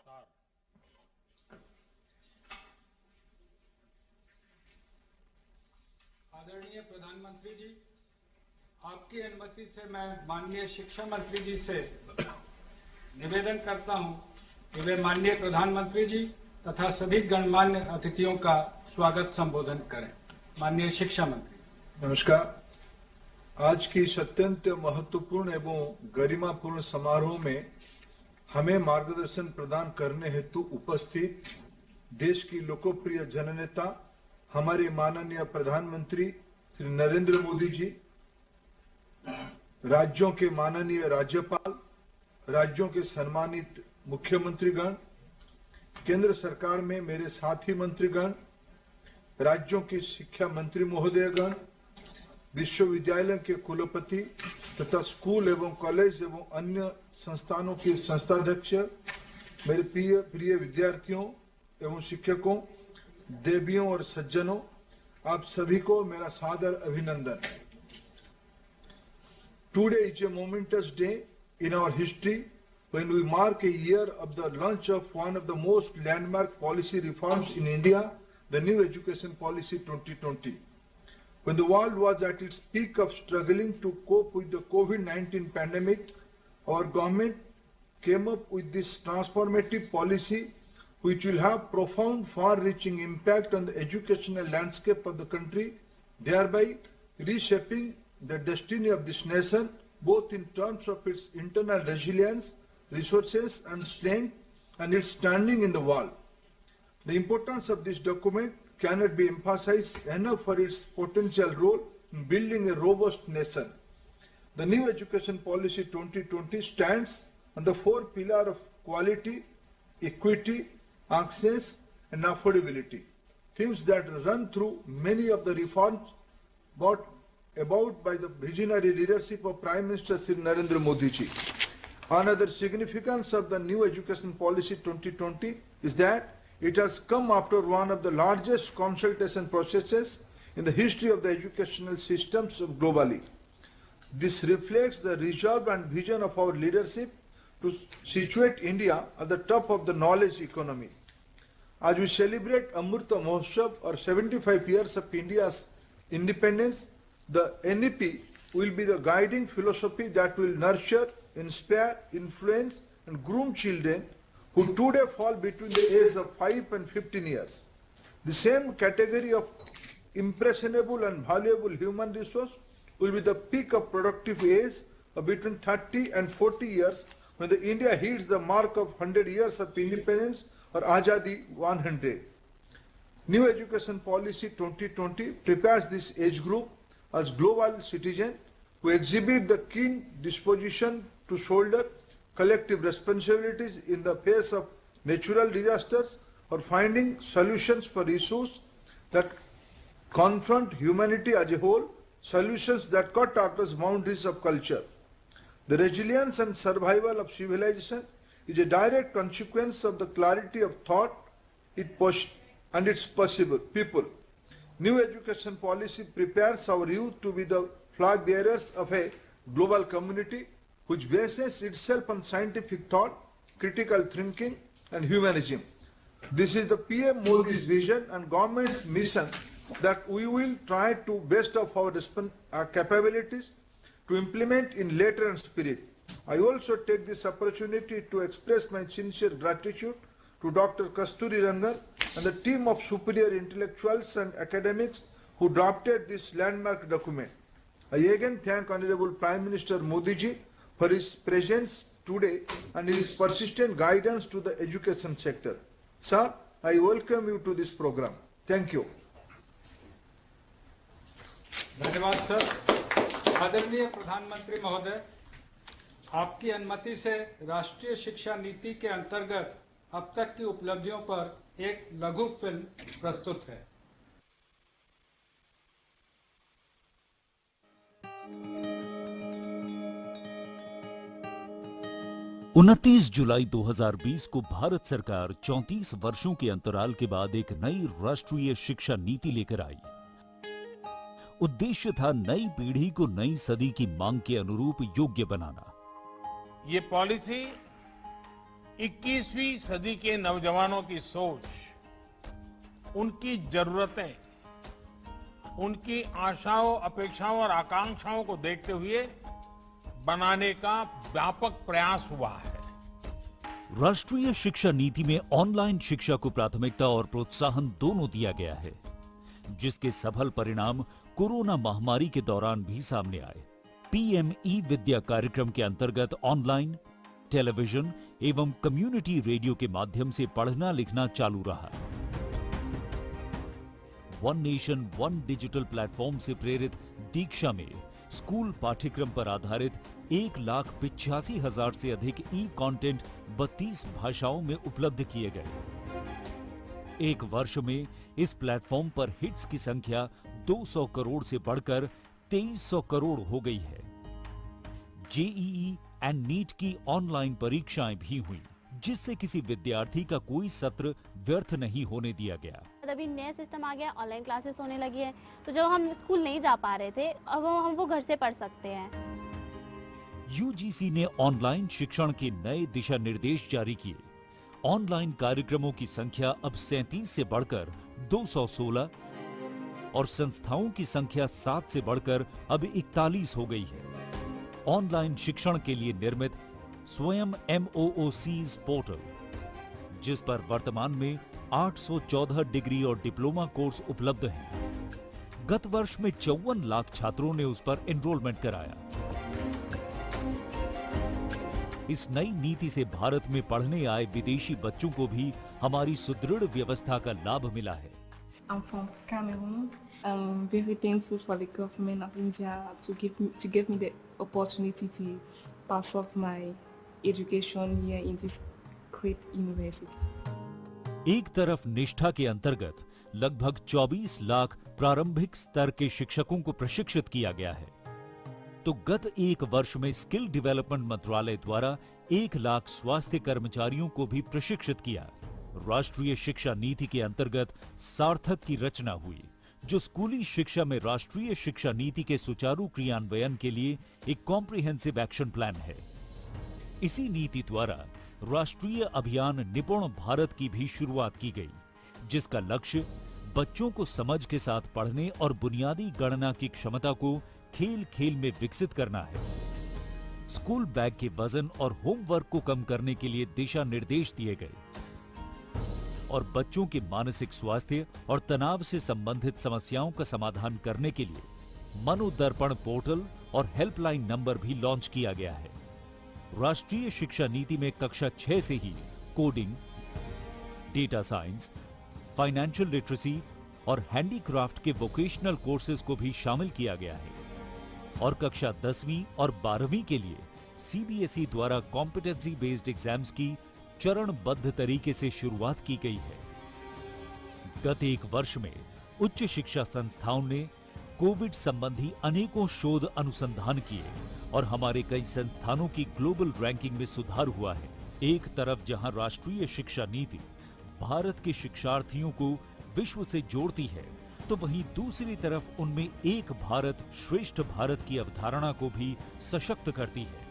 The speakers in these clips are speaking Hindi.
नमस्कार। आदरणीय प्रधानमंत्री जी, आपकी अनुमति से मैं माननीय शिक्षा मंत्री जी से निवेदन करता हूं कि वे माननीय प्रधानमंत्री जी तथा सभी गणमान्य अतिथियों का स्वागत संबोधन करें। माननीय शिक्षा मंत्री। नमस्कार। आज की इस अत्यंत महत्वपूर्ण एवं गरिमापूर्ण समारोह में हमें मार्गदर्शन प्रदान करने हेतु उपस्थित देश की लोकप्रिय जननेता हमारे माननीय प्रधानमंत्री श्री नरेंद्र मोदी जी, राज्यों के माननीय राज्यपाल, राज्यों के सम्मानित मुख्यमंत्रीगण, केंद्र सरकार में मेरे साथी मंत्रीगण, राज्यों के शिक्षा मंत्री महोदयगण, विश्वविद्यालय के कुलपति तथा स्कूल एवं कॉलेज एवं अन्य संस्थानों के संस्थाध्यक्ष, मेरे प्रिय विद्यार्थियों एवं शिक्षकों, देवियों और सज्जनों, आप सभी को मेरा सादर अभिनंदन। Today is a momentous day in our history when we mark a year of the launch of one of the most landmark policy reforms in India, the New Education Policy 2020. When the world was at its peak of struggling to cope with the COVID-19 pandemic, our government came up with this transformative policy which will have profound, far-reaching impact on the educational landscape of the country, thereby reshaping the destiny of this nation, both in terms of its internal resilience, resources and strength, and its standing in the world. The importance of this document cannot be emphasized enough for its potential role in building a robust nation. The New Education Policy 2020 stands on the four pillars of quality, equity, access and affordability, themes that run through many of the reforms brought about by the visionary leadership of Prime Minister Shri Narendra Modi ji. Another significance of the New Education Policy 2020 is that it has come after one of the largest consultation processes in the history of the educational systems globally. This reflects the resolve and vision of our leadership to situate India at the top of the knowledge economy. As we celebrate Amrita Mahotsav or 75 years of India's independence, the NEP will be the guiding philosophy that will nurture, inspire, influence and groom children who today fall between the ages of 5 and 15 years. The same category of impressionable and valuable human resource will be the peak of productive age of between 30 and 40 years when the India hits the mark of 100 years of independence or Azadi 100. New Education Policy 2020 prepares this age group as global citizens who exhibit the keen disposition to shoulder collective responsibilities in the face of natural disasters or finding solutions for issues that confront humanity as a whole, solutions that cut across boundaries of culture. The resilience and survival of civilization is a direct consequence of the clarity of thought and its possible people. New education policy prepares our youth to be the flag bearers of a global community which bases itself on scientific thought, critical thinking and humanism. This is the PM Modi's vision and government's mission that we will try to best of our capabilities to implement in letter and spirit. I also take this opportunity to express my sincere gratitude to Dr. Kasturi Rangan and the team of superior intellectuals and academics who drafted this landmark document. I again thank Honorable Prime Minister Modi ji for his presence today and his persistent guidance to the education sector. Sir, I welcome you to this program. Thank you. धन्यवाद सर। आदरणीय प्रधानमंत्री महोदय, आपकी अनुमति से राष्ट्रीय शिक्षा नीति के अंतर्गत अब तक की उपलब्धियों पर एक लघु फिल्म प्रस्तुत है। 29 जुलाई 2020 को भारत सरकार 34 वर्षों के अंतराल के बाद एक नई राष्ट्रीय शिक्षा नीति लेकर आई। उद्देश्य था नई पीढ़ी को नई सदी की मांग के अनुरूप योग्य बनाना। ये पॉलिसी 21वीं सदी के नौजवानों की सोच, उनकी जरूरतें, उनकी आशाओं, अपेक्षाओं और आकांक्षाओं को देखते हुए बनाने का व्यापक प्रयास हुआ है। राष्ट्रीय शिक्षा नीति में ऑनलाइन शिक्षा को प्राथमिकता और प्रोत्साहन दोनों दिया गया है, जिसके सफल परिणाम कोरोना महामारी के दौरान भी सामने आए। पीएम ई विद्या कार्यक्रम के अंतर्गत ऑनलाइन, टेलीविजन एवं कम्युनिटी रेडियो के माध्यम से पढ़ना लिखना चालू रहा। One nation one digital platform से प्रेरित दीक्षा में स्कूल पाठ्यक्रम पर आधारित 1,85,000 से अधिक ई कंटेंट 32 भाषाओं में उपलब्ध किए गए। एक वर्ष में इस प्लेटफॉर्म पर हिट्स की संख्या 200 करोड़ से बढ़कर 2300 करोड़ हो गई है। जेईई एंड नीट की ऑनलाइन परीक्षाएं भी हुई, जिससे किसी विद्यार्थी का कोई सत्र व्यर्थ नहीं होने दिया गया। अभी नया सिस्टम आ गया, ऑनलाइन क्लासेस होने लगी है, तो जब हम स्कूल नहीं जा पा रहे थे, अब हम वो घर से पढ़ सकते हैं। यूजीसी ने ऑनलाइन शिक्षण के नए दिशा निर्देश जारी किए। ऑनलाइन कार्यक्रमों की संख्या अब 37 से बढ़कर 216 और संस्थाओं की संख्या 7 से बढ़कर अब 41 हो गई है। ऑनलाइन शिक्षण के लिए निर्मित स्वयं MOOCs पोर्टल, जिस पर वर्तमान में 814 डिग्री और डिप्लोमा कोर्स उपलब्ध हैं। गत वर्ष में 54 लाख छात्रों ने उस पर एनरोलमेंट कराया। इस नई नीति से भारत में पढ़ने आए विदेशी बच्चों को भी हमारी सुदृढ़ व्यवस्था का लाभ मिला है। I'm from Cameroon. I'm very thankful for the government of India to give me the opportunity to pass off my education here in this great university. एक तरफ निष्ठा के अंतर्गत लगभग 24 लाख प्रारंभिक स्तर के शिक्षकों को प्रशिक्षित किया गया है, तो गत एक वर्ष में स्किल डेवलपमेंट मंत्रालय द्वारा 1 लाख स्वास्थ्य कर्मचारियों को भी प्रशिक्षित किया। राष्ट्रीय शिक्षा नीति के अंतर्गत सार्थक की रचना हुई, जो स्कूली शिक्षा में राष्ट्रीय शिक्षा नीति के सुचारू क्रियान्वयन के लिए एक कॉम्प्रिहेंसिव एक्शन प्लान है। इसी नीति द्वारा राष्ट्रीय अभियान निपुण भारत की भी शुरुआत की गई, जिसका लक्ष्य बच्चों को समझ के साथ पढ़ने और बुनियादी गणना की क्षमता को खेल खेल में विकसित करना है। स्कूल बैग के वजन और होमवर्क को कम करने के लिए दिशा निर्देश दिए गए और बच्चों के मानसिक स्वास्थ्य और तनाव से संबंधित समस्याओं का समाधान करने के लिए मनोदर्पण पोर्टल और हेल्पलाइन नंबर भी लॉन्च किया गया है। राष्ट्रीय शिक्षा नीति में कक्षा 6 से ही coding, data science, financial literacy और हैंडीक्राफ्ट के वोकेशनल कोर्सेज को भी शामिल किया गया है और कक्षा 10वीं और 12वीं के लिए सीबीएसई द्वारा कॉम्पिटेंसी बेस्ड एग्जाम्स की चरणबद्ध तरीके से शुरुआत की गई है। गत एक वर्ष में उच्च शिक्षा संस्थाओं ने कोविड संबंधी अनेकों शोध अनुसंधान किए और हमारे कई संस्थानों की ग्लोबल रैंकिंग में सुधार हुआ है। एक तरफ जहां राष्ट्रीय शिक्षा नीति भारत के शिक्षार्थियों को विश्व से जोड़ती है, तो वहीं दूसरी तरफ उनमें एक भारत श्रेष्ठ भारत की अवधारणा को भी सशक्त करती है,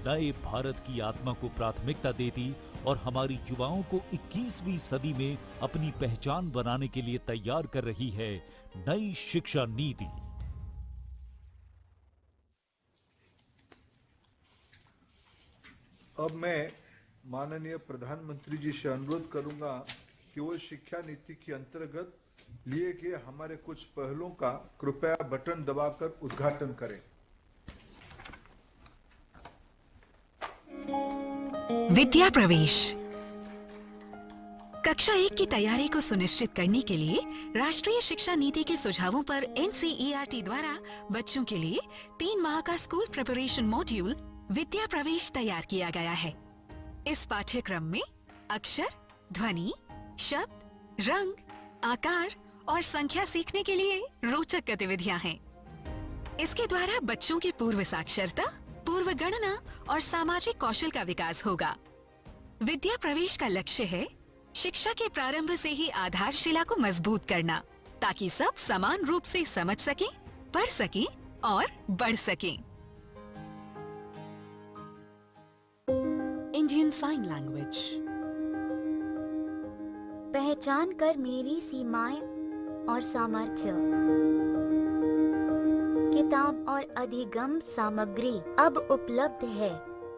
नए भारत की आत्मा को प्राथमिकता देती और हमारी युवाओं को 21वीं सदी में अपनी पहचान बनाने के लिए तैयार कर रही है नई शिक्षा नीति। अब मैं माननीय प्रधानमंत्री जी से अनुरोध करूंगा कि वो शिक्षा नीति के अंतर्गत लिए गए हमारे कुछ पहलों का कृपया बटन दबाकर उद्घाटन करें। विद्या प्रवेश कक्षा 1 की तैयारी को सुनिश्चित करने के लिए राष्ट्रीय शिक्षा नीति के सुझावों पर NCERT द्वारा बच्चों के लिए 3 माह का स्कूल प्रिपरेशन मॉड्यूल विद्या प्रवेश तैयार किया गया है। इस पाठ्यक्रम में अक्षर, ध्वनि, शब्द, रंग, आकार और संख्या सीखने के लिए रोचक गतिविधियां हैं। इसके द्वारा बच्चों की पूर्व साक्षरता, पूर्व गणना और सामाजिक कौशल का विकास होगा। विद्या प्रवेश का लक्ष्य है शिक्षा के प्रारंभ से ही आधारशिला को मजबूत करना, ताकि सब समान रूप से समझ सकें, पढ़ सकें और बढ़ सकें। Indian Sign Language. पहचान कर मेरी सीमाएं और सामर्थ्य। किताब और अधिगम सामग्री अब उपलब्ध है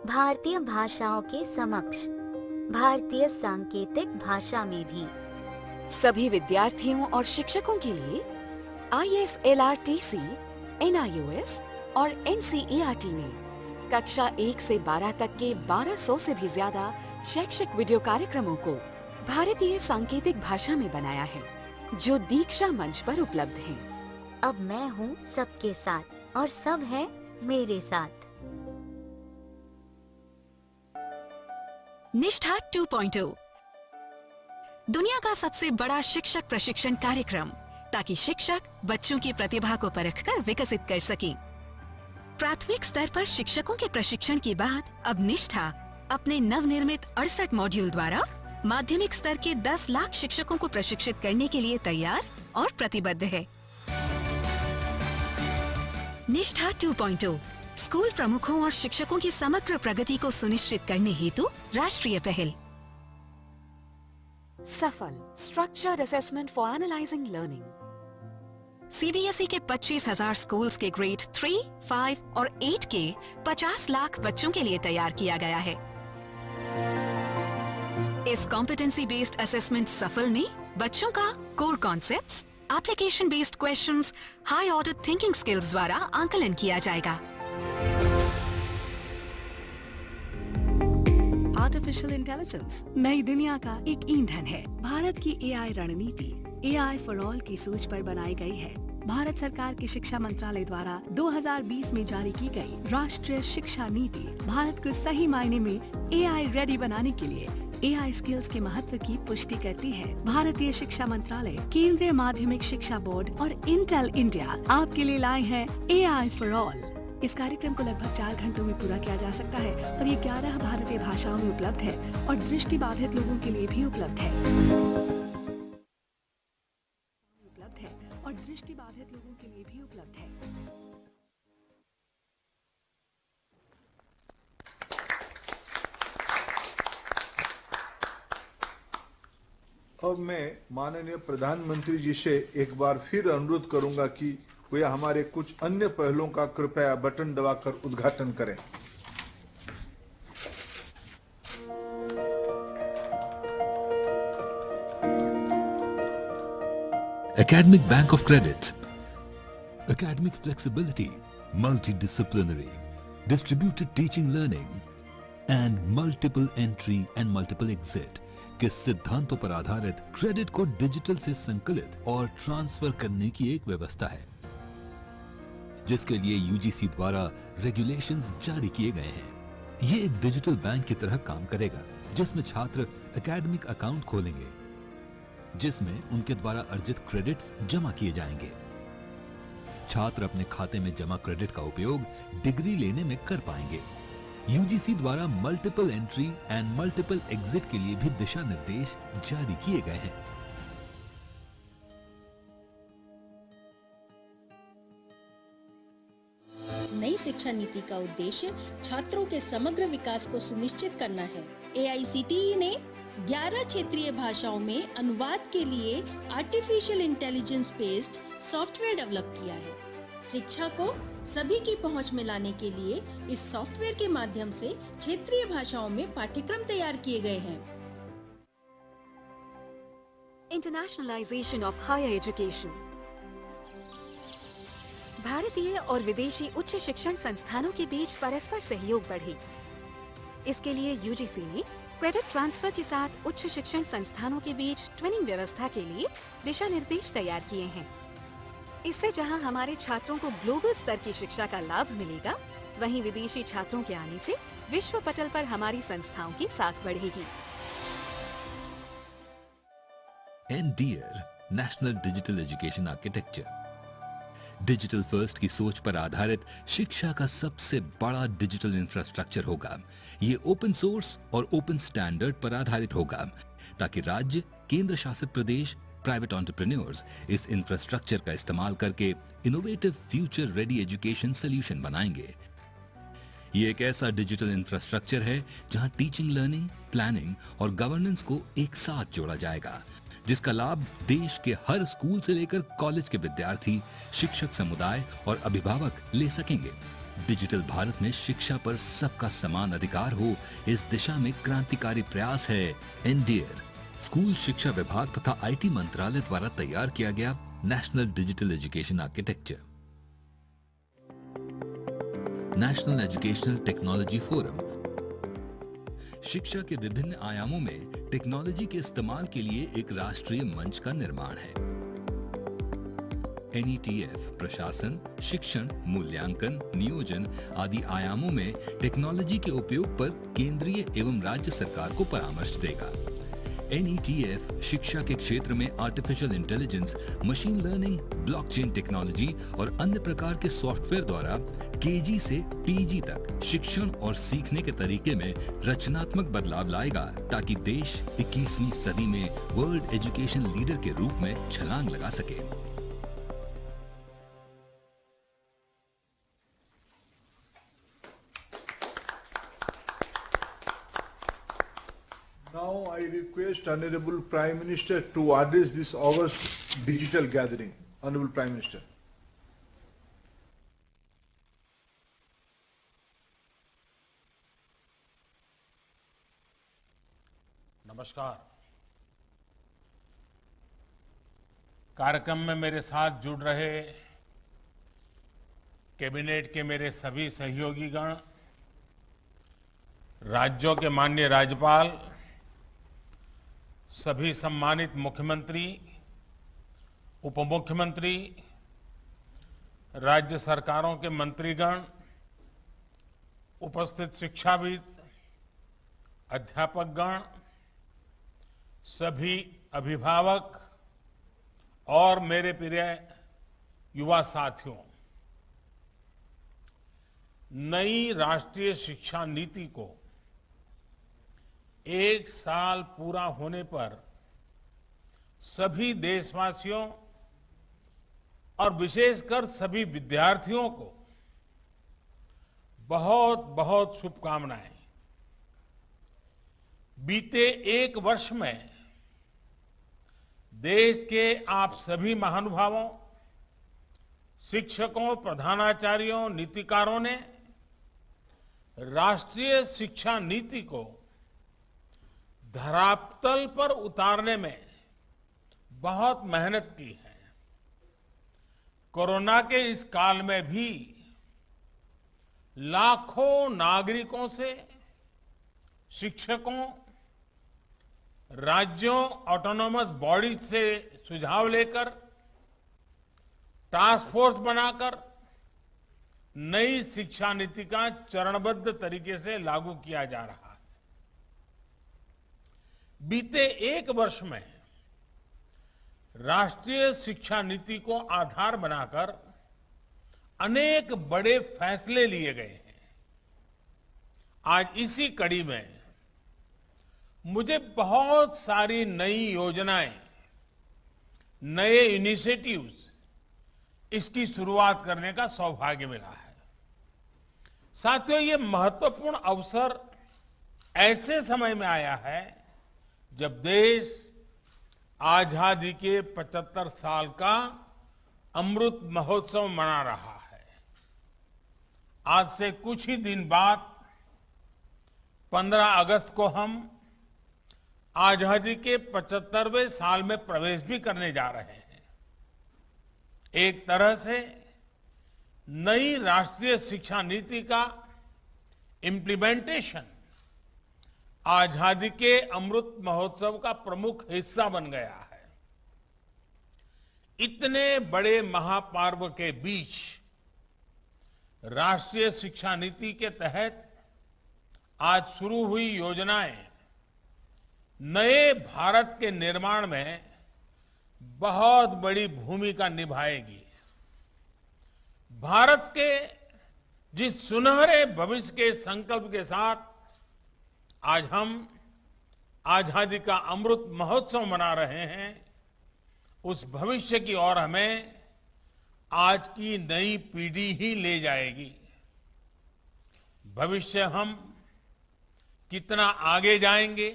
भारतीय भाषाओं के समक्ष, भारतीय सांकेतिक भाषा में भी। सभी विद्यार्थियों और शिक्षकों के लिए ISLRTC, NIOS और NCERT ने कक्षा 1 से 12 तक के 1200 से भी ज्यादा शैक्षिक वीडियो कार्यक्रमों को भारतीय सांकेतिक भाषा में बनाया है, जो दीक्षा मंच पर उपलब्ध हैं। अब मैं हूँ सबके साथ और सब है मेरे साथ। निष्ठा 2.0 दुनिया का सबसे बड़ा शिक्षक प्रशिक्षण कार्यक्रम, ताकि शिक्षक बच्चों की प्रतिभा को परखकर विकसित कर सकें। प्राथमिक स्तर पर शिक्षकों के प्रशिक्षण के बाद अब निष्ठा अपने नवनिर्मित 68 मॉड्यूल द्वारा माध्यमिक स्तर के 10 लाख शिक्षकों को प्रशिक्षित करने के लिए तैयार और प्रतिबद्ध है। निष्ठा 2.0 स्कूल प्रमुखों और शिक्षकों की समग्र प्रगति को सुनिश्चित करने हेतु राष्ट्रीय पहल। सफल structured assessment for analysing learning. CBSE के 25,000 स्कूल्स के ग्रेड 3, 5 और 8 के 50 लाख बच्चों के लिए तैयार किया गया है। इस कॉम्पिटेंसी बेस्ड असेसमेंट सफल में बच्चों का core concepts, application based questions, high order thinking skills द्वारा आंकलन किया जाएगा। आर्टिफिशियल इंटेलिजेंस नई दुनिया का एक ईंधन है। भारत की AI रणनीति AI फॉर ऑल की सोच पर बनाई गई है। भारत सरकार के शिक्षा मंत्रालय द्वारा 2020 में जारी की गई राष्ट्रीय शिक्षा नीति भारत को सही मायने में AI रेडी बनाने के लिए AI स्किल्स के महत्व की पुष्टि करती है। भारतीय शिक्षा मंत्रालय, केंद्रीय माध्यमिक शिक्षा बोर्ड और इंटेल इंडिया आपके लिए लाए हैं AI फॉर ऑल। इस कार्यक्रम को लगभग 4 घंटों में पूरा किया जा सकता है और ये 11 भारतीय भाषाओं में उपलब्ध है और दृष्टिबाधित लोगों के लिए भी उपलब्ध है। दृष्टिबाधित लोगों के लिए भी उपलब्ध है। अब मैं माननीय प्रधानमंत्री जी से एक बार फिर अनुरोध करूंगा कि वे हमारे कुछ अन्य पहलों का कृपया बटन दबाकर उद्घाटन करें। Academic Bank of Credit, academic flexibility, multidisciplinary, distributed teaching learning and multiple entry and multiple exit के सिद्धांतों पर आधारित क्रेडिट को डिजिटल से संकलित और ट्रांसफर करने की एक व्यवस्था है, जिसके लिए UGC द्वारा रेगुलेशंस जारी किए गए हैं। ये एक डिजिटल बैंक की तरह काम करेगा, जिसमें छात्र एकेडमिक अकाउंट खोलेंगे, जिसमें उनके द्वारा अर्जित क्रेडिट्स जमा किए जाएंगे। छात्र अपने खाते में जमा क्रेडिट का उपयोग डिग्री लेने में कर पाएंगे। UGC द्वारा multiple entry and multiple exit के लिए भी दिशा निर्देश जारी किए गए हैं। नई शिक्षा नीति का उद्देश्य छात्रों के समग्र विकास को सुनिश्चित करना है। AICTE ने 11 क्षेत्रीय भाषाओं में अनुवाद के लिए artificial intelligence based software develop किया है। शिक्षा को सभी की पहुंच में लाने के लिए इस सॉफ्टवेयर के माध्यम से क्षेत्रीय भाषाओं में पाठ्यक्रम तैयार किए गए हैं। Internationalisation of higher education. भारतीय और विदेशी उच्च शिक्षण संस्थानों के बीच परस्पर सहयोग बढ़े। इसके लिए UGC ने क्रेडिट ट्रांसफर के साथ उच्च शिक्षण संस्थानों के बीच ट्विनिंग व्यवस्था के लिए दिशा निर्देश तैयार किए हैं। इससे जहां हमारे छात्रों को ग्लोबल स्तर की शिक्षा का लाभ मिलेगा, वहीं विदेशी छात्रों के आने से विश्व पटल पर हमारी संस्थाओं की साख बढ़ेगी। NDEAR national digital education architecture digital first की सोच पर आधारित शिक्षा का सबसे बड़ा डिजिटल इंफ्रास्ट्रक्चर होगा। ये ओपन सोर्स और ओपन स्टैंडर्ड पर आधारित होगा, ताकि राज्य, केंद्र शासित प्रदेश, प्राइवेट एंटरप्रेन्योर्स इस इंफ्रास्ट्रक्चर का इस्तेमाल करके innovative future ready education solution बनाएंगे। ये एक ऐसा डिजिटल इंफ्रास्ट्रक्चर है जहां टीचिंग, लर्निंग, प्लानिंग और गवर्नेंस को एक साथ जोड़ा जाएगा, जिसका लाभ देश के हर स्कूल से लेकर कॉलेज के विद्यार्थी, शिक्षक समुदाय और अभिभावक ले सकेंगे। डिजिटल भारत में शिक्षा पर सबका समान अधिकार हो, इस दिशा में क्रांतिकारी प्रयास है एनडीएर, स्कूल शिक्षा विभाग तथा आईटी मंत्रालय द्वारा तैयार किया गया national digital education architecture. National educational technology forum शिक्षा के विभिन्न आयामों में टेक्नोलॉजी के इस्तेमाल के लिए एक राष्ट्रीय मंच का निर्माण है। एनईटीएफ प्रशासन, शिक्षण, मूल्यांकन, नियोजन आदि आयामों में टेक्नोलॉजी के उपयोग पर केंद्रीय एवं राज्य सरकार को परामर्श देगा। एनईटीएफ शिक्षा के क्षेत्र में artificial intelligence, machine learning, blockchain technology और अन्य प्रकार के सॉफ्टवेयर द्वारा केजी से पीजी तक शिक्षण और सीखने के तरीके में रचनात्मक बदलाव लाएगा, ताकि देश 21वीं सदी में वर्ल्ड एजुकेशन लीडर के रूप में छलांग लगा सके। Now I request Honorable Prime Minister to address this August digital gathering. Honorable Prime Minister. नमस्कार। कार्यक्रम में मेरे साथ जुड़ रहे कैबिनेट के मेरे सभी सहयोगीगण, राज्यों के माननीय राज्यपाल, सभी सम्मानित मुख्यमंत्री, उप मुख्यमंत्री, राज्य सरकारों के मंत्रीगण, उपस्थित शिक्षाविद, अध्यापकगण, सभी अभिभावक और मेरे प्रिय युवा साथियों, नई राष्ट्रीय शिक्षा नीति को 1 साल पूरा होने पर सभी देशवासियों और विशेषकर सभी विद्यार्थियों को बहुत बहुत शुभकामनाएं। बीते 1 वर्ष में देश के आप सभी महानुभावों, शिक्षकों, प्रधानाचार्यों, नीतिकारों ने राष्ट्रीय शिक्षा नीति को धरातल पर उतारने में बहुत मेहनत की है। कोरोना के इस काल में भी लाखों नागरिकों से, शिक्षकों, राज्यों, ऑटोनोमस बॉडीज से सुझाव लेकर, टास्क फोर्स बनाकर नई शिक्षा नीति का चरणबद्ध तरीके से लागू किया जा रहा है। बीते 1 वर्ष में राष्ट्रीय शिक्षा नीति को आधार बनाकर अनेक बड़े फैसले लिए गए हैं। आज इसी कड़ी में मुझे बहुत सारी नई योजनाएं, नए इनिशिएटिव्स, इसकी शुरुआत करने का सौभाग्य मिला है। साथियों, ये महत्वपूर्ण अवसर ऐसे समय में आया है जब देश आजादी के 75 साल का अमृत महोत्सव मना रहा है। आज से कुछ ही दिन बाद 15 अगस्त को हम आजादी के 75वें साल में प्रवेश भी करने जा रहे हैं। एक तरह से नई राष्ट्रीय शिक्षा नीति का इम्प्लीमेंटेशन आजादी के अमृत महोत्सव का प्रमुख हिस्सा बन गया है। इतने बड़े महापर्व के बीच राष्ट्रीय शिक्षा नीति के तहत आज शुरू हुई योजनाएं नए भारत के निर्माण में बहुत बड़ी भूमिका निभाएगी। भारत के जिस सुनहरे भविष्य के संकल्प के साथ आज हम आजादी का अमृत महोत्सव मना रहे हैं, उस भविष्य की ओर हमें आज की नई पीढ़ी ही ले जाएगी। भविष्य हम कितना आगे जाएंगे,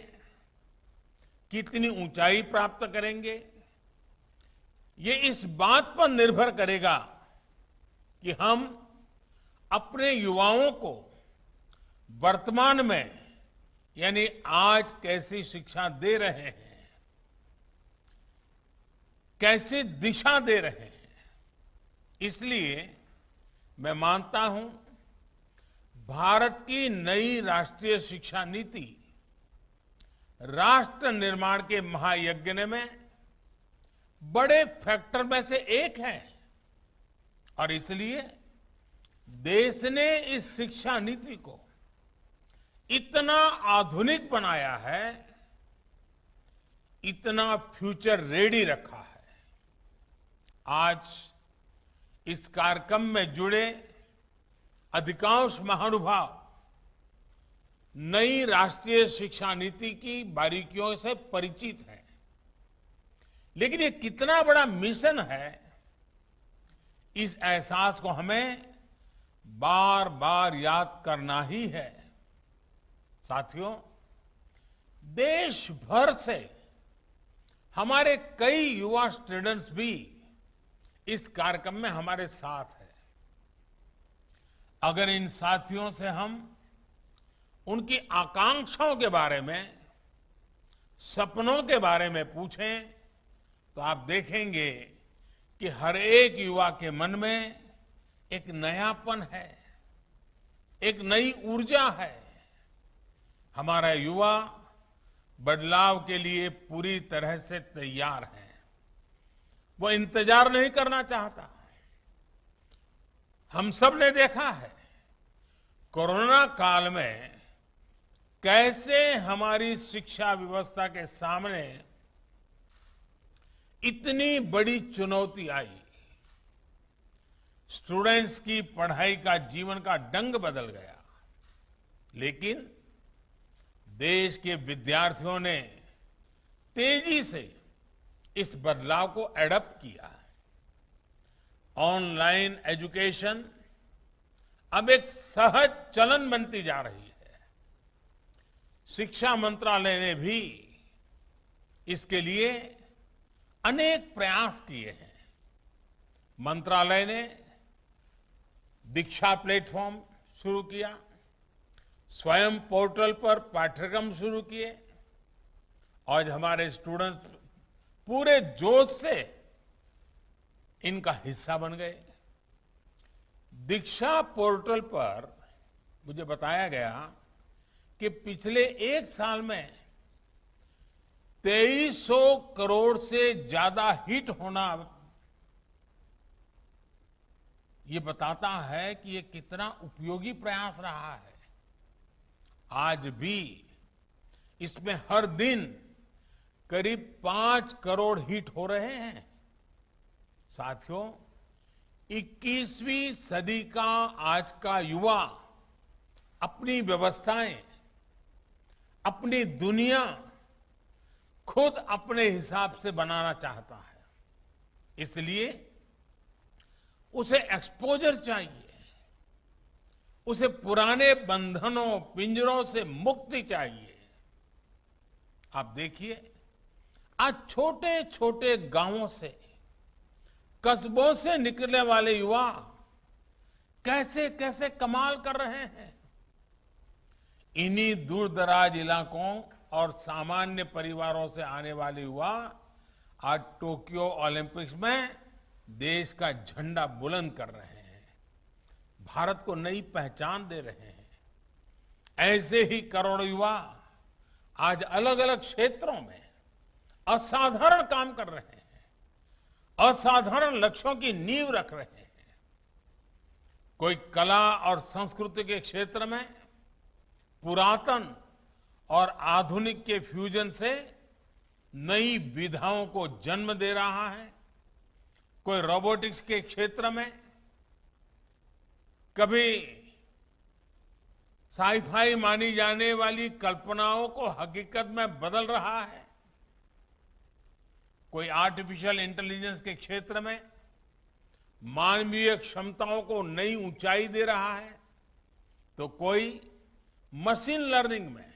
कितनी ऊंचाई प्राप्त करेंगे, ये इस बात पर निर्भर करेगा कि हम अपने युवाओं को वर्तमान में यानी आज कैसी शिक्षा दे रहे हैं, कैसी दिशा दे रहे हैं। इसलिए मैं मानता हूं भारत की नई राष्ट्रीय शिक्षा नीति राष्ट्र निर्माण के महायज्ञ में बड़े फैक्टर में से एक है और इसलिए देश ने इस शिक्षा नीति को इतना आधुनिक बनाया है, इतना फ्यूचर रेडी रखा है। आज इस कार्यक्रम में जुड़े अधिकांश महानुभाव नई राष्ट्रीय शिक्षा नीति की बारीकियों से परिचित हैं, लेकिन ये कितना बड़ा मिशन है, इस एहसास को हमें बार बार याद करना ही है। साथियों, देश भर से हमारे कई युवा स्टूडेंट्स भी इस कार्यक्रम में हमारे साथ हैं। अगर इन साथियों से हम उनकी आकांक्षाओं के बारे में, सपनों के बारे में पूछें तो आप देखेंगे कि हर एक युवा के मन में एक नयापन है, एक नई ऊर्जा है। हमारा युवा बदलाव के लिए पूरी तरह से तैयार है, वो इंतजार नहीं करना चाहता। हम सब ने देखा है कोरोना काल में कैसे हमारी शिक्षा व्यवस्था के सामने इतनी बड़ी चुनौती आई। स्टूडेंट्स की पढ़ाई का, जीवन का ढंग बदल गया, लेकिन देश के विद्यार्थियों ने तेजी से इस बदलाव को एडॉप्ट किया। ऑनलाइन एजुकेशन अब एक सहज चलन बनती जा रही है। शिक्षा मंत्रालय ने भी इसके लिए अनेक प्रयास किए हैं। मंत्रालय ने दीक्षा प्लेटफॉर्म शुरू किया, स्वयं पोर्टल पर पाठ्यक्रम शुरू किए। आज हमारे स्टूडेंट्स पूरे जोश से इनका हिस्सा बन गए। दीक्षा पोर्टल पर मुझे बताया गया कि पिछले एक साल में 2300 करोड़ से ज्यादा हिट होना ये बताता है कि ये कितना उपयोगी प्रयास रहा है। आज भी इसमें हर दिन करीब 5 करोड़ हिट हो रहे हैं। साथियों, 21वीं सदी का आज का युवा अपनी व्यवस्थाएं, अपनी दुनिया खुद अपने हिसाब से बनाना चाहता है। इसलिए उसे एक्सपोजर चाहिए, उसे पुराने बंधनों, पिंजरों से मुक्ति चाहिए। आप देखिए, आज छोटे छोटे गांवों से, कस्बों से निकलने वाले युवा कैसे कैसे कमाल कर रहे हैं। इन्हीं दूर दराज इलाकों और सामान्य परिवारों से आने वाले युवा आज टोक्यो ओलंपिक्स में देश का झंडा बुलंद कर रहे हैं, भारत को नई पहचान दे रहे हैं। ऐसे ही करोड़ों युवा आज अलग अलग क्षेत्रों में असाधारण काम कर रहे हैं, असाधारण लक्ष्यों की नींव रख रहे हैं। कोई कला और संस्कृति के क्षेत्र में पुरातन और आधुनिक के फ्यूजन से नई विधाओं को जन्म दे रहा है। कोई रोबोटिक्स के क्षेत्र में कभी साईफाई मानी जाने वाली कल्पनाओं को हकीकत में बदल रहा है। कोई आर्टिफिशियल इंटेलिजेंस के क्षेत्र में मानवीय क्षमताओं को नई ऊंचाई दे रहा है। तो कोई मशीन लर्निंग में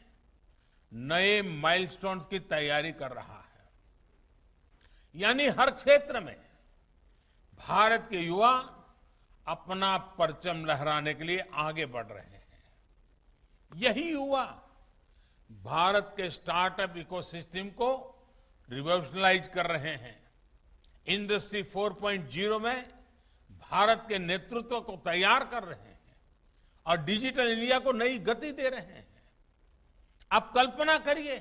नए माइलस्टोन्स की तैयारी कर रहा है। यानी हर क्षेत्र में भारत के युवा अपना परचम लहराने के लिए आगे बढ़ रहे हैं। यही युवा भारत के स्टार्टअप इकोसिस्टम को रिवॉल्यूशनाइज कर रहे हैं। इंडस्ट्री 4.0 में भारत के नेतृत्व को तैयार कर रहे हैं और डिजिटल इंडिया को नई गति दे रहे हैं। आप कल्पना करिए,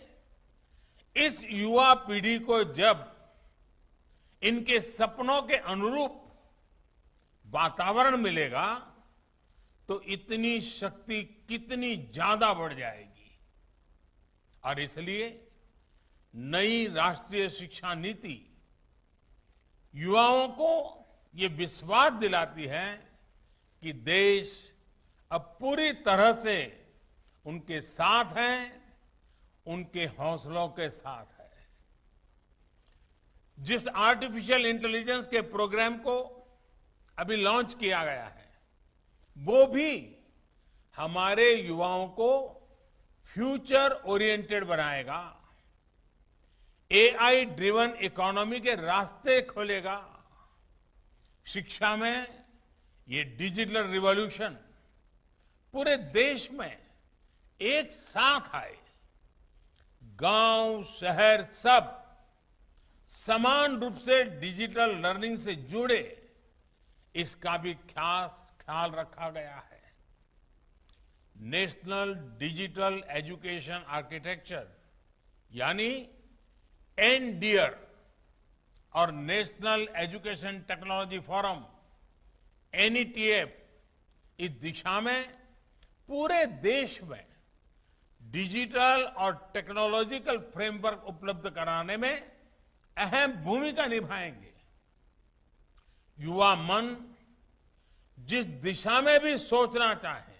इस युवा पीढ़ी को जब इनके सपनों के अनुरूप वातावरण मिलेगा तो इतनी शक्ति कितनी ज्यादा बढ़ जाएगी। और इसलिए नई राष्ट्रीय शिक्षा नीति युवाओं को ये विश्वास दिलाती है कि देश अब पूरी तरह से उनके साथ है, उनके हौसलों के साथ है। जिस आर्टिफिशियल इंटेलिजेंस के प्रोग्राम को अभी लॉन्च किया गया है, वो भी हमारे युवाओं को फ्यूचर ओरिएंटेड बनाएगा, एआई ड्रिवन इकोनॉमी के रास्ते खोलेगा। शिक्षा में ये डिजिटल रिवॉल्यूशन पूरे देश में एक साथ आए, गांव शहर सब समान रूप से डिजिटल लर्निंग से जुड़े, इसका भी ख्याल रखा गया है। नेशनल डिजिटल एजुकेशन आर्किटेक्चर यानी एनडीआर और national education technology forum NETF इस दिशा में पूरे देश में डिजिटल और टेक्नोलॉजिकल फ्रेमवर्क उपलब्ध कराने में अहम भूमिका निभाएंगे। युवा मन जिस दिशा में भी सोचना चाहे,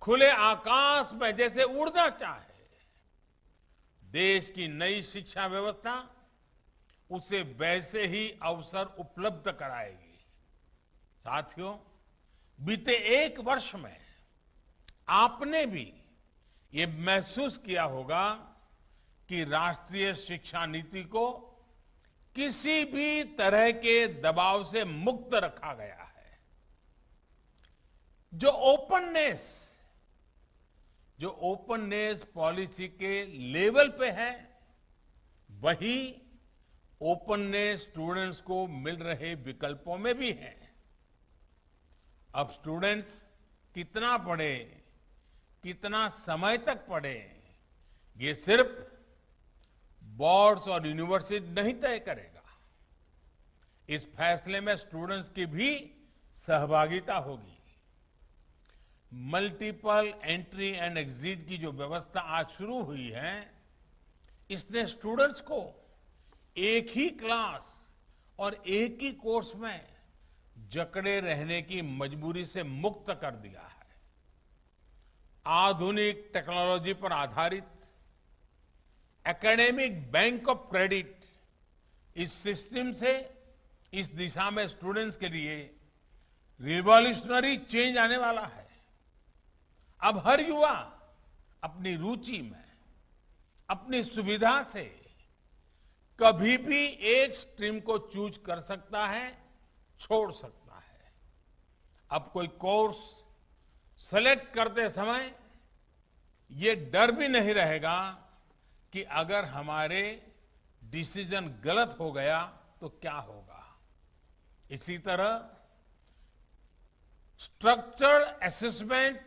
खुले आकाश में जैसे उड़ना चाहे, देश की नई शिक्षा व्यवस्था उसे वैसे ही अवसर उपलब्ध कराएगी। साथियों, बीते एक वर्ष में आपने भी ये महसूस किया होगा कि राष्ट्रीय शिक्षा नीति को किसी भी तरह के दबाव से मुक्त रखा गया है। जो ओपननेस पॉलिसी के लेवल पे है, वही ओपननेस स्टूडेंट्स को मिल रहे विकल्पों में भी है। अब स्टूडेंट्स कितना पढ़े, कितना समय तक पढ़े, ये सिर्फ बोर्ड्स और यूनिवर्सिटी नहीं तय करेगा। इस फैसले में स्टूडेंट्स की भी सहभागिता होगी। मल्टीपल एंट्री एंड एग्जिट की जो व्यवस्था आज शुरू हुई है, इसने स्टूडेंट्स को एक ही क्लास और एक ही कोर्स में जकड़े रहने की मजबूरी से मुक्त कर दिया है। आधुनिक टेक्नोलॉजी पर आधारित एकेडमिक बैंक ऑफ क्रेडिट, इस सिस्टम से इस दिशा में स्टूडेंट्स के लिए रिवॉल्यूशनरी चेंज आने वाला है। अब हर युवा अपनी रुचि में, अपनी सुविधा से कभी भी एक स्ट्रीम को चूज कर सकता है, छोड़ सकता है। अब कोई कोर्स सेलेक्ट करते समय ये डर भी नहीं रहेगा कि अगर हमारे डिसीजन गलत हो गया तो क्या होगा। इसी तरह structured assessment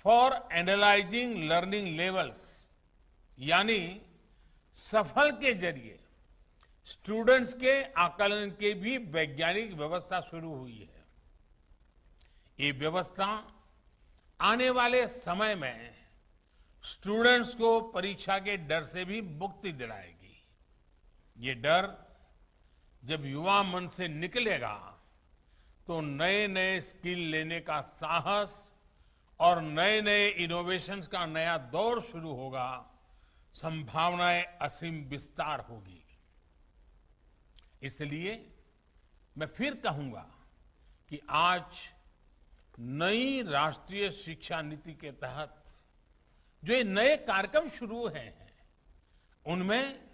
for analysing learning levels यानी सफल के जरिए स्टूडेंट्स के आकलन की भी वैज्ञानिक व्यवस्था शुरू हुई है। ये व्यवस्था आने वाले समय में स्टूडेंट्स को परीक्षा के डर से भी मुक्ति दिलाएगी। ये डर जब युवा मन से निकलेगा तो नए नए स्किल लेने का साहस और नए नए इनोवेशंस का नया दौर शुरू होगा, संभावनाएं असीम विस्तार होगी। इसलिए मैं फिर कहूंगा कि आज नई राष्ट्रीय शिक्षा नीति के तहत जो ये नए कार्यक्रम शुरू हुए हैं उनमें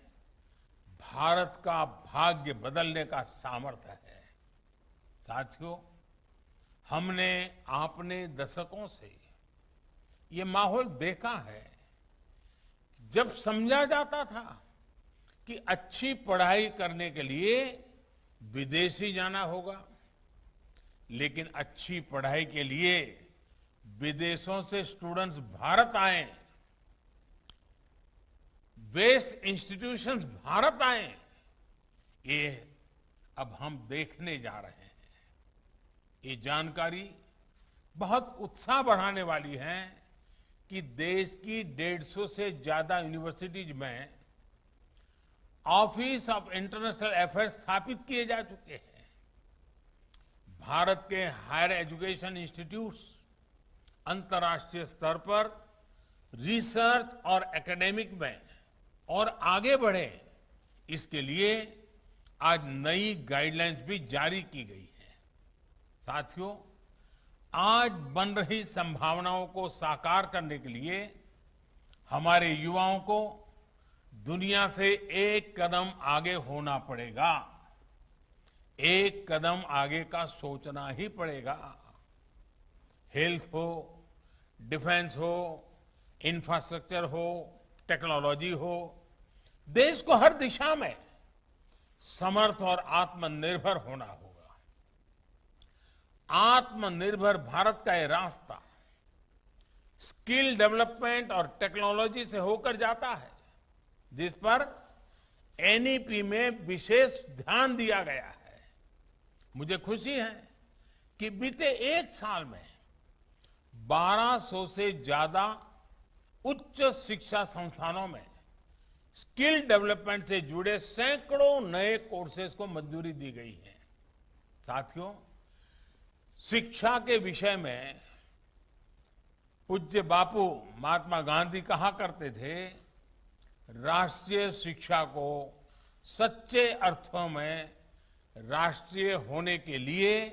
भारत का भाग्य बदलने का सामर्थ्य है। साथियों, हमने आपने दशकों से ये माहौल देखा है। जब समझा जाता था कि अच्छी पढ़ाई करने के लिए विदेशी जाना होगा, लेकिन अच्छी पढ़ाई के लिए विदेशों से स्टूडेंट्स भारत आए, बेस्ट इंस्टीट्यूशंस भारत आए, ये अब हम देखने जा रहे हैं। ये जानकारी बहुत उत्साह बढ़ाने वाली है कि देश की 150 से ज्यादा यूनिवर्सिटीज में ऑफिस ऑफ इंटरनेशनल अफेयर्स स्थापित किए जा चुके हैं। भारत के हायर एजुकेशन इंस्टीट्यूट्स अंतर्राष्ट्रीय स्तर पर रिसर्च और एकेडमिक में और आगे बढ़े, इसके लिए आज नई गाइडलाइंस भी जारी की गई है। साथियों, आज बन रही संभावनाओं को साकार करने के लिए हमारे युवाओं को दुनिया से एक कदम आगे होना पड़ेगा। एक कदम आगे का सोचना ही पड़ेगा। हेल्थ हो, डिफेंस हो, इंफ्रास्ट्रक्चर हो, टेक्नोलॉजी हो, देश को हर दिशा में समर्थ और आत्मनिर्भर होना होगा। आत्मनिर्भर भारत का ये रास्ता स्किल डेवलपमेंट और टेक्नोलॉजी से होकर जाता है, जिस पर एनईपी में विशेष ध्यान दिया गया है। मुझे खुशी है कि बीते एक साल में 1200 से ज्यादा उच्च शिक्षा संस्थानों में स्किल डेवलपमेंट से जुड़े सैकड़ों नए कोर्सेज को मंजूरी दी गई है। साथियों, शिक्षा के विषय में पूज्य बापू महात्मा गांधी कहा करते थे, राष्ट्रीय शिक्षा को सच्चे अर्थों में राष्ट्रीय होने के लिए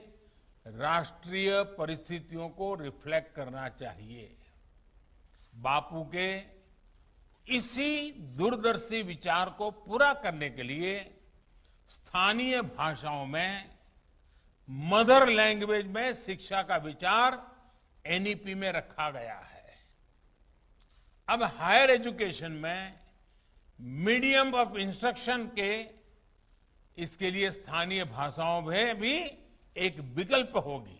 राष्ट्रीय परिस्थितियों को रिफ्लेक्ट करना चाहिए। बापू के इसी दूरदर्शी विचार को पूरा करने के लिए स्थानीय भाषाओं में मदर लैंग्वेज में शिक्षा का विचार एनईपी में रखा गया है। अब हायर एजुकेशन में मीडियम ऑफ इंस्ट्रक्शन के इसके लिए स्थानीय भाषाओं में भी एक विकल्प होगी।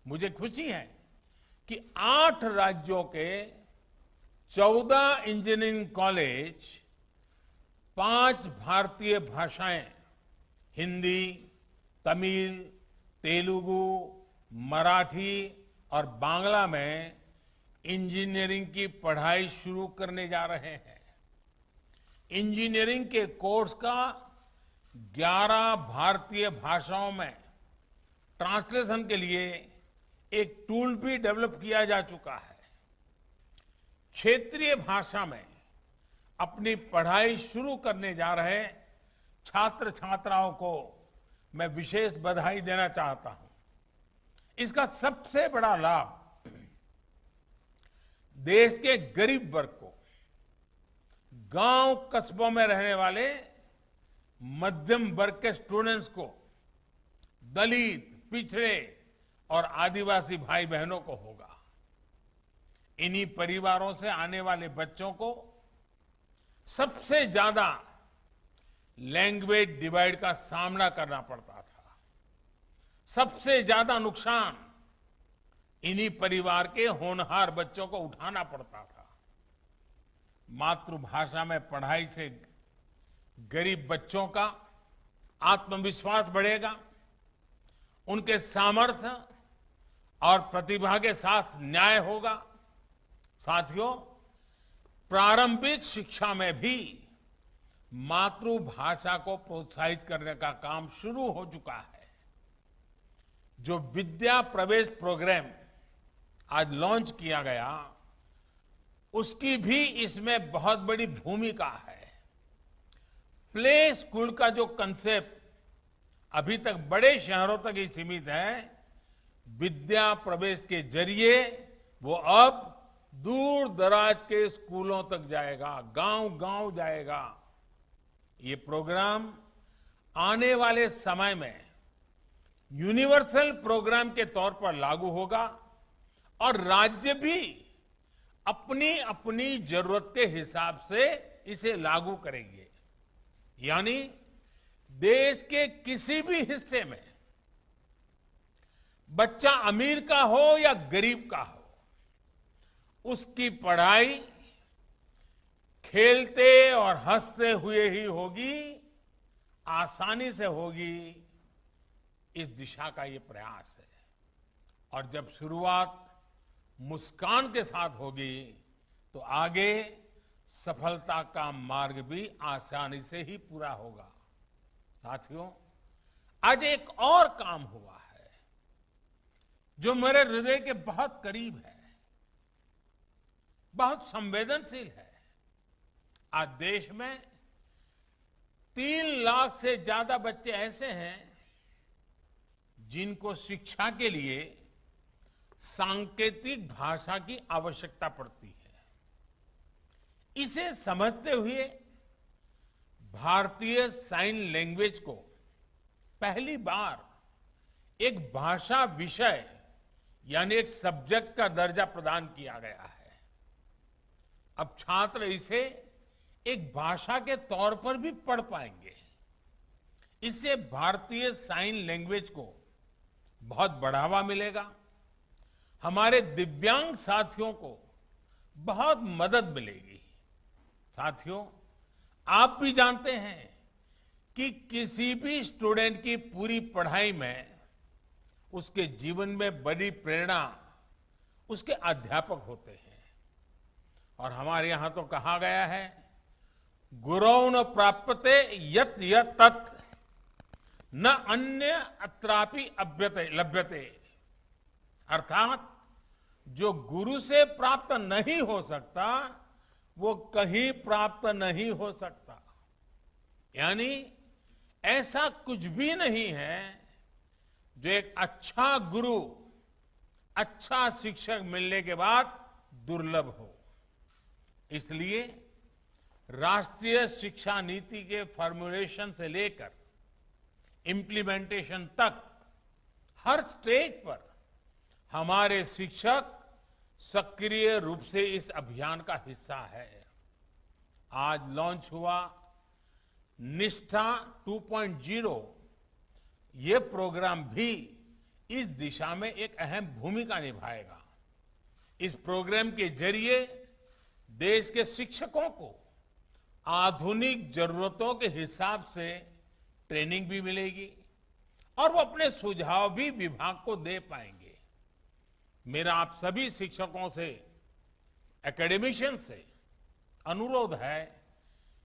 मुझे खुशी है कि 8 राज्यों के 14 इंजीनियरिंग कॉलेज 5 भारतीय भाषाएं हिंदी, तमिल, तेलुगु, मराठी और बांग्ला में इंजीनियरिंग की पढ़ाई शुरू करने जा रहे हैं। इंजीनियरिंग के कोर्स का 11 भारतीय भाषाओं में ट्रांसलेशन के लिए एक टूल भी डेवलप किया जा चुका है। क्षेत्रीय भाषा में अपनी पढ़ाई शुरू करने जा रहे छात्र छात्राओं को मैं विशेष बधाई देना चाहता हूं। इसका सबसे बड़ा लाभ देश के गरीब वर्ग को, गांव कस्बों में रहने वाले मध्यम वर्ग के स्टूडेंट्स को, दलित, पिछड़े और आदिवासी भाई बहनों को होगा। इन्हीं परिवारों से आने वाले बच्चों को सबसे ज्यादा लैंग्वेज डिवाइड का सामना करना पड़ता था। सबसे ज्यादा नुकसान इन्हीं परिवार के होनहार बच्चों को उठाना पड़ता था। मातृभाषा में पढ़ाई से गरीब बच्चों का आत्मविश्वास बढ़ेगा, उनके सामर्थ्य और प्रतिभा के साथ न्याय होगा। साथियों, प्रारंभिक शिक्षा में भी मातृभाषा को प्रोत्साहित करने का काम शुरू हो चुका है। जो विद्या प्रवेश प्रोग्राम आज लॉन्च किया गया, उसकी भी इसमें बहुत बड़ी भूमिका है। प्ले स्कूल का जो कंसेप्ट अभी तक बड़े शहरों तक ही सीमित है, विद्या प्रवेश के जरिए वो अब दूर दराज के स्कूलों तक जाएगा, गांव-गांव जाएगा। ये प्रोग्राम आने वाले समय में यूनिवर्सल प्रोग्राम के तौर पर लागू होगा और राज्य भी अपनी अपनी जरूरत के हिसाब से इसे लागू करेंगे। यानी देश के किसी भी हिस्से में बच्चा अमीर का हो या गरीब का हो, उसकी पढ़ाई खेलते और हंसते हुए ही होगी, आसानी से होगी। इस दिशा का ये प्रयास है और जब शुरुआत मुस्कान के साथ होगी तो आगे सफलता का मार्ग भी आसानी से ही पूरा होगा। साथियों, आज एक और काम हुआ है जो मेरे हृदय के बहुत करीब है, बहुत संवेदनशील है। आज देश में 3 लाख से ज्यादा बच्चे ऐसे हैं जिनको शिक्षा के लिए सांकेतिक भाषा की आवश्यकता पड़ती है। इसे समझते हुए भारतीय साइन लैंग्वेज को पहली बार एक भाषा विषय यानी एक सब्जेक्ट का दर्जा प्रदान किया गया है। अब छात्र इसे एक भाषा के तौर पर भी पढ़ पाएंगे। इससे भारतीय साइन लैंग्वेज को बहुत बढ़ावा मिलेगा। हमारे दिव्यांग साथियों को बहुत मदद मिलेगी। साथियों, आप भी जानते हैं कि किसी भी स्टूडेंट की पूरी पढ़ाई में उसके जीवन में बड़ी प्रेरणा उसके अध्यापक होते हैं। और हमारे यहां तो कहा गया है, गुरौ न प्राप्यते यत् यत् तत् न अन्य अत्रापि लभ्यते। अर्थात जो गुरु से प्राप्त नहीं हो सकता वो कहीं प्राप्त नहीं हो सकता। यानी ऐसा कुछ भी नहीं है जो एक अच्छा गुरु, अच्छा शिक्षक मिलने के बाद दुर्लभ हो। इसलिए राष्ट्रीय शिक्षा नीति के फॉर्मुलेशन से लेकर इंप्लीमेंटेशन तक हर स्टेज पर हमारे शिक्षक सक्रिय रूप से इस अभियान का हिस्सा है। आज लॉन्च हुआ निष्ठा 2.0, ये प्रोग्राम भी इस दिशा में एक अहम भूमिका निभाएगा। इस प्रोग्राम के जरिए देश के शिक्षकों को आधुनिक जरूरतों के हिसाब से ट्रेनिंग भी मिलेगी और वो अपने सुझाव भी विभाग को दे पाएंगे। मेरा आप सभी शिक्षकों से, एकेडमिशियन से अनुरोध है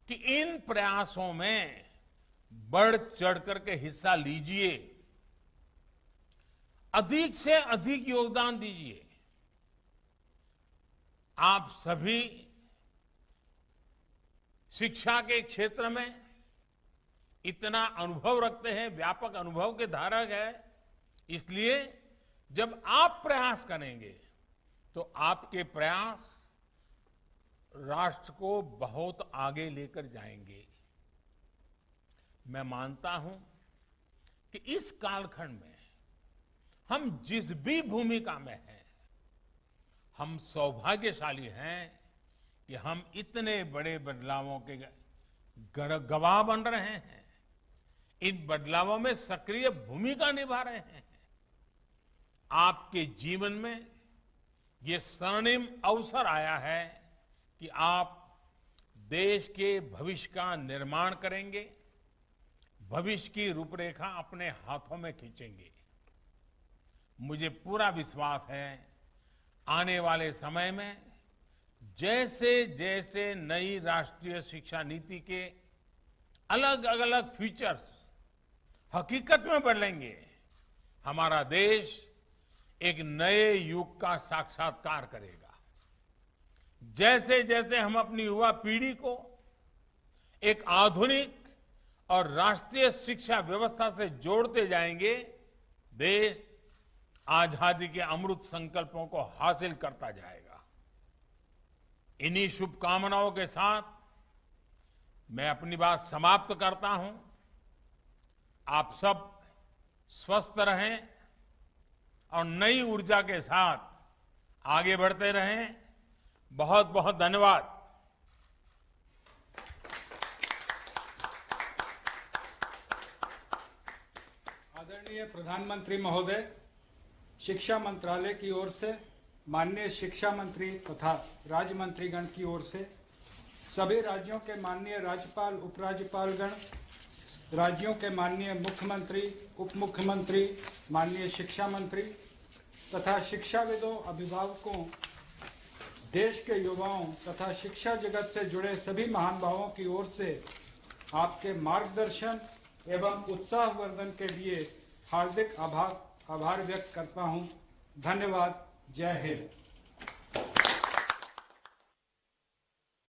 कि इन प्रयासों में बढ़ चढ़ करके हिस्सा लीजिए, अधिक से अधिक योगदान दीजिए। आप सभी शिक्षा के क्षेत्र में इतना अनुभव रखते हैं, व्यापक अनुभव के धारक है, इसलिए जब आप प्रयास करेंगे तो आपके प्रयास राष्ट्र को बहुत आगे लेकर जाएंगे। मैं मानता हूं कि इस कालखंड में हम जिस भी भूमिका में हैं, हम सौभाग्यशाली हैं कि हम इतने बड़े बदलावों के गवाह बन रहे हैं। इन बदलावों में सक्रिय भूमिका निभा रहे हैं। आपके जीवन में ये स्वर्णिम अवसर आया है कि आप देश के भविष्य का निर्माण करेंगे, भविष्य की रूपरेखा अपने हाथों में खींचेंगे। मुझे पूरा विश्वास है आने वाले समय में जैसे जैसे नई राष्ट्रीय शिक्षा नीति के अलग अलग फीचर्स हकीकत में बदलेंगे, हमारा देश एक नए युग का साक्षात्कार करेगा। जैसे जैसे हम अपनी युवा पीढ़ी को एक आधुनिक और राष्ट्रीय शिक्षा व्यवस्था से जोड़ते जाएंगे, देश आजादी के अमृत संकल्पों को हासिल करता जाएगा। इन्हीं शुभकामनाओं के साथ मैं अपनी बात समाप्त करता हूं। आप सब स्वस्थ रहें और नई ऊर्जा के साथ आगे बढ़ते रहें। बहुत बहुत धन्यवाद। आदरणीय प्रधानमंत्री महोदय, शिक्षा मंत्रालय की ओर से, माननीय शिक्षा मंत्री तथा राज्य मंत्रीगण की ओर से, सभी राज्यों के माननीय राज्यपाल, उपराज्यपालगण, राज्यों के माननीय मुख्यमंत्री, उप मुख्यमंत्री, माननीय शिक्षा मंत्री तथा शिक्षाविदों, अभिभावकों, देश के युवाओं तथा शिक्षा जगत से जुड़े सभी महानुभावों की ओर से आपके मार्गदर्शन एवं उत्साहवर्धन के लिए हार्दिक आभार व्यक्त करता हूं। धन्यवाद। जय हिंद।